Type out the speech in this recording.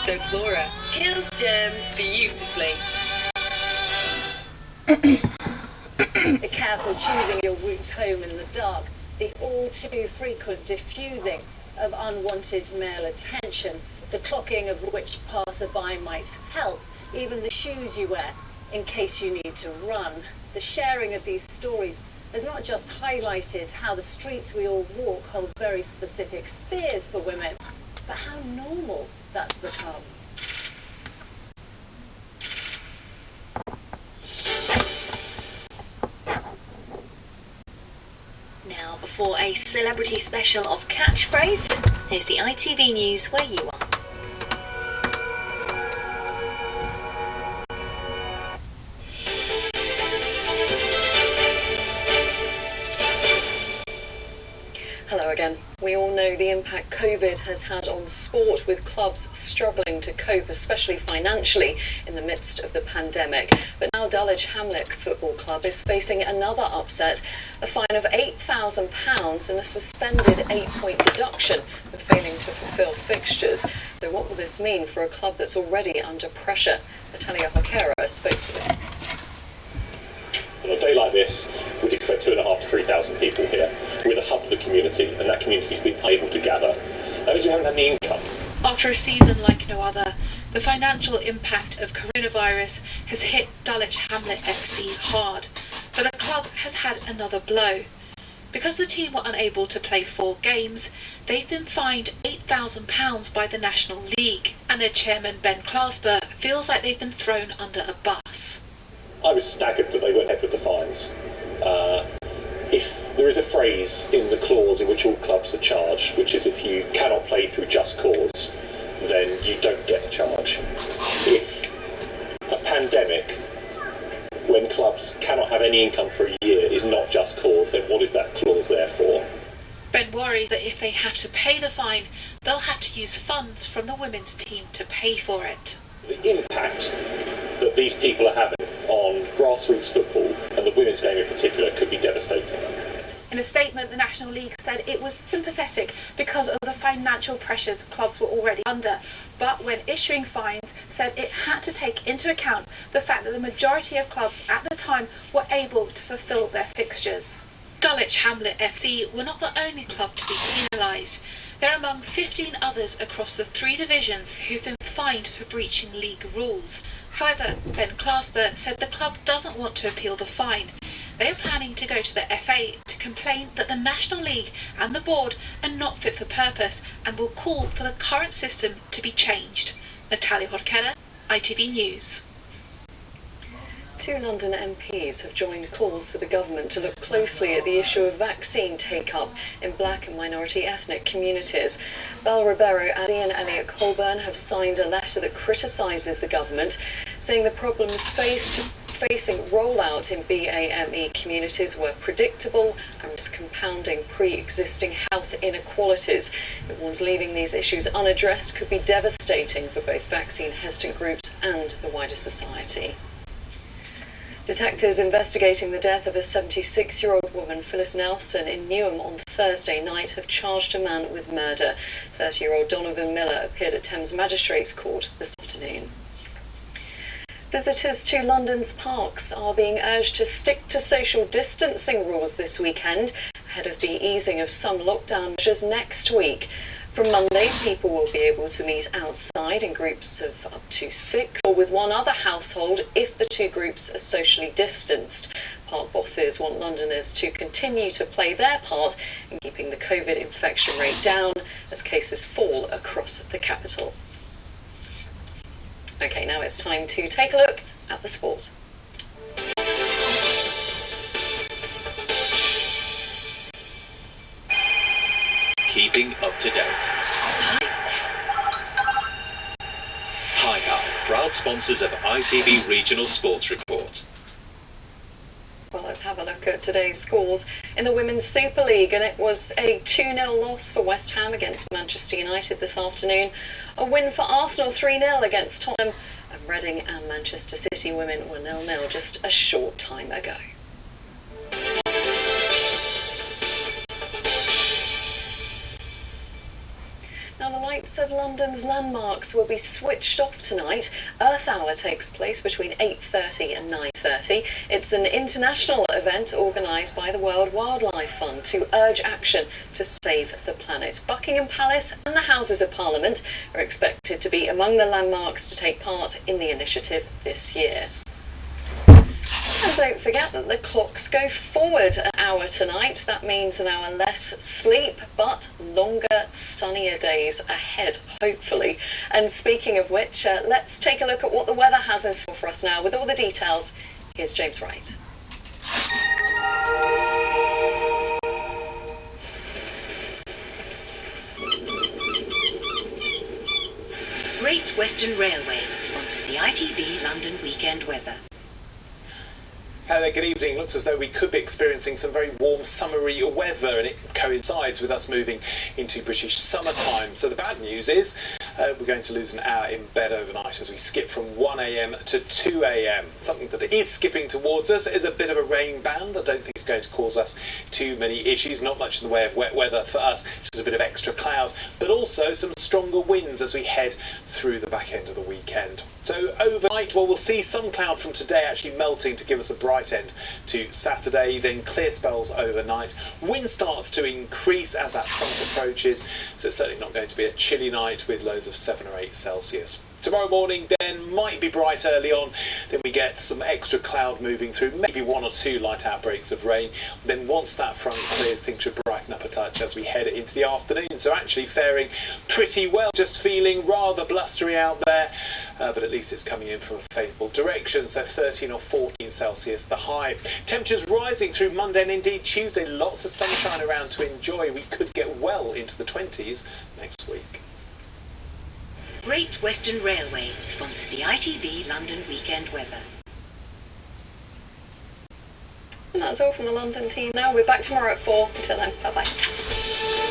So Flora kills germs beautifully. Be careful choosing your route home in the dark. The all too frequent diffusing of unwanted male attention, the clocking of which passerby might help, even the shoes you wear in case you need to run. The sharing of these stories has not just highlighted how the streets we all walk hold very specific fears for women, but how normal that's become. Now, before a celebrity special of Catchphrase, here's the ITV News where you are. Hello again. We all know the impact COVID has had on sport, with clubs struggling to cope, especially financially, in the midst of the pandemic. But now Dulwich Hamlet Football Club is facing another upset, a fine of £8,000 and a suspended 8-point deduction for failing to fulfil fixtures. So what will this mean for a club that's already under pressure? Natalia Hockera spoke to them. On a day like this, we'd expect 2,500 to 3,000 people here. We're the hub of the community, and that community's been able to gather. That means we haven't had any income. After a season like no other, the financial impact of coronavirus has hit Dulwich Hamlet FC hard, but the club has had another blow. Because the team were unable to play 4 games, they've been fined £8,000 by the National League, and their chairman Ben Clasper feels like they've been thrown under a bus. I was staggered that they went ahead with the fines. If there is a phrase in the clause in which all clubs are charged, which is if you cannot play through just cause, then you don't get a charge. If a pandemic, when clubs cannot have any income for a year, is not just cause, then what is that clause there for? Ben worries that if they have to pay the fine, they'll have to use funds from the women's team to pay for it. The impact that these people are having on grassroots football, and the women's game in particular, could be devastating. In a statement, the National League said it was sympathetic because of the financial pressures clubs were already under, but when issuing fines, said it had to take into account the fact that the majority of clubs at the time were able to fulfil their fixtures. Dulwich Hamlet FC were not the only club to be penalised. They're among 15 others across the 3 divisions who've been fined for breaching league rules. However, Ben Clasper said the club doesn't want to appeal the fine. They are planning to go to the FA to complain that the National League and the board are not fit for purpose and will call for the current system to be changed. Natalia Hockera, ITV News. 2 London MPs have joined calls for the government to look closely at the issue of vaccine take-up in black and minority ethnic communities. Belle Ribeiro and Ian Elliott Colburn have signed a letter that criticises the government, saying the problems facing rollout in BAME communities were predictable and was compounding pre-existing health inequalities. It warns leaving these issues unaddressed could be devastating for both vaccine hesitant groups and the wider society. Detectives investigating the death of a 76-year-old woman, Phyllis Nelson, in Newham on Thursday night have charged a man with murder. 30-year-old Donovan Miller appeared at Thames Magistrates Court this afternoon. Visitors to London's parks are being urged to stick to social distancing rules this weekend, ahead of the easing of some lockdown measures next week. From Monday, people will be able to meet outside in groups of up to 6 or with one other household if the 2 groups are socially distanced. Park bosses want Londoners to continue to play their part in keeping the COVID infection rate down as cases fall across the capital. OK, now it's time to take a look at the sport. Keeping up to date. Hi, proud sponsors of ITV Regional Sports Report. Well, let's have a look at today's scores in the Women's Super League, and it was a 2-0 loss for West Ham against Manchester United this afternoon, a win for Arsenal 3-0 against Tottenham, and Reading and Manchester City women were 0-0 just a short time ago. Now, the lights of London's landmarks will be switched off tonight. Earth Hour takes place between 8:30 and 9:30. It's an international event organised by the World Wildlife Fund to urge action to save the planet. Buckingham Palace and the Houses of Parliament are expected to be among the landmarks to take part in the initiative this year. And don't forget that the clocks go forward an hour tonight. That means an hour less sleep, but longer, sunnier days ahead, hopefully. And speaking of which, let's take a look at what the weather has in store for us now. With all the details, here's James Wright. Great Western Railway sponsors the ITV London weekend weather. Hello there, good evening. Looks as though we could be experiencing some very warm summery weather, and it coincides with us moving into British summertime. So the bad news is we're going to lose an hour in bed overnight as we skip from 1 a.m. to 2 a.m. Something that is skipping towards us is a bit of a rain band. I don't think it's going to cause us too many issues. Not much in the way of wet weather for us, just a bit of extra cloud, but also some stronger winds as we head through the back end of the weekend. So overnight, well, we'll see some cloud from today actually melting to give us a bright end to Saturday, then clear spells overnight. Wind starts to increase as that front approaches, so it's certainly not going to be a chilly night with lows of 7 or 8 Celsius. Tomorrow morning then might be bright early on, then we get some extra cloud moving through, maybe 1 or 2 light outbreaks of rain. Then once that front clears, things should brighten up a touch as we head into the afternoon. So actually faring pretty well, just feeling rather blustery out there, but at least it's coming in from a favourable direction, so 13 or 14 Celsius the high. Temperatures rising through Monday and indeed Tuesday, lots of sunshine around to enjoy. We could get well into the 20s next week. Great Western Railway sponsors the ITV London weekend weather. And that's all from the London team now. We're back tomorrow at 4. Until then, bye-bye.